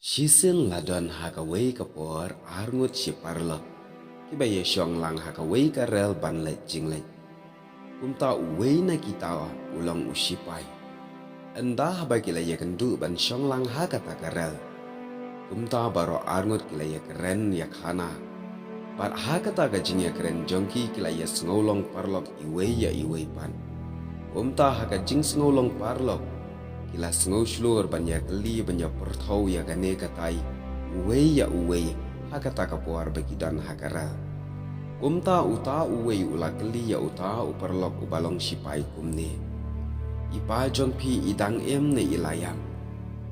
Shisin ladon hakaway kapor arngut si parlok. Kibaya siyang lang hakaway karel banlet jinglet. Kumta uway na kita ulang usipay. Anda haba kilaya kendu ban siyang lang hakata karel. Kumta baro arngut kilaya keren yakhana. Pat hakata gajing ya keren jongki kilaya sengolong parlok iway ya iway pan. Kumta hakajing sengolong parlok. Kila sengau seluar banyak kali banyak pertau ya gane katai uwei ya uwei hakata kapuar bagi dan hakara. Kumta uta uwei ula kali ya uta uperlok ubalong sipai kumne. Ipa jong pi idang em ne ilayam.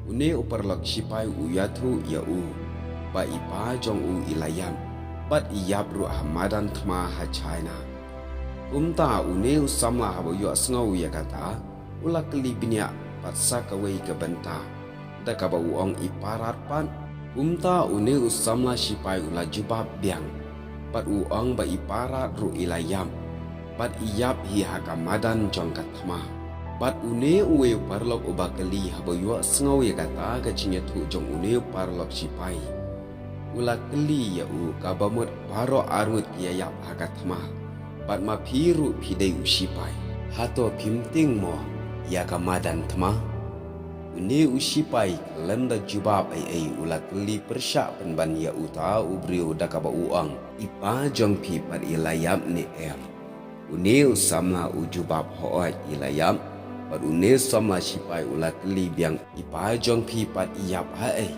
Une uperlok sipai uyatu ya u. Ba ipa jong u ilayam. Bat iyab ru ahmadan thma ha China. Kumta une usamla habo yu sengau ya kata ula kali binyak patsa kawai ke benta da ka ba uong iparat pan umta une usamla sipai ula jubab biang pat uong ba iparat ru ilayam pat iyap hi hakamadan jong kathma pat une uwe parlok ubakali habo yu sngau ya kata ka chinya thu jong une parlok sipai ula kali ya u ka bamut baro arut yayap hakathma pat ma phiru phidei usipai hato phimting mo ya kamadan thma une usipai lenda jubab ai ulat li persyak penban ya uta ubriu dakaba uang ipa jong pi par ilayam ni une usamla ujubab hoat ilayam par une samla sipai ulat li biang ipa jong pi par iyap ai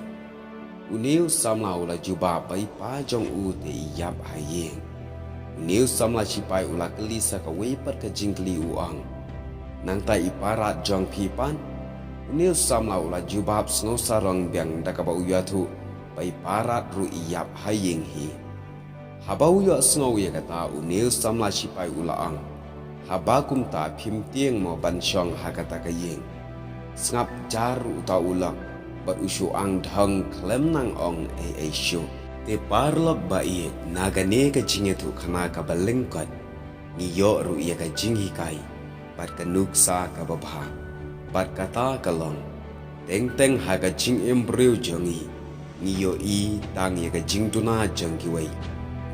une usamla ulat jubab bai pa jong u te iyap hayeng une usamla sipai ulat li sakawai par ka jingli uang nang tai iparat jong pipan unil samla ula jubab snow sarong biang dakaba uyatu pai parat ru iyap haying hi habau yo snow ya kata unil samla sipai ulaang habakum ta phim tieng mo ban syong hakata kayeng sngap jar uta ulak bat usu ang dhang klem nang ong shu te parlok bai nagane ka jingetu khana ka balengkat ni yo ru ya ka jinghi kai pat kanuksa ka babha pat kata kalong teng haga jing embryo jongi niyo I tang ya ka jing tuna jangki wai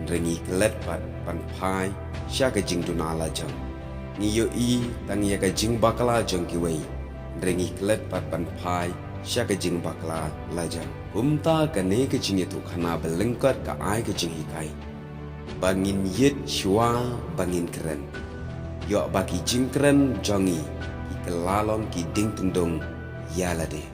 rengi klet pat pan phai sya ka jing tuna la jang niyo I tang ya ka jing bakala jangki wai rengi klet pat pan phai sya ka jing bakala la jang kumta ka ne ka jing itu khana belengkat ka ai ka jing hikai bangin yit shwa bangin keren yo baki jingkren jongi ikelalon ki ding tundong yalade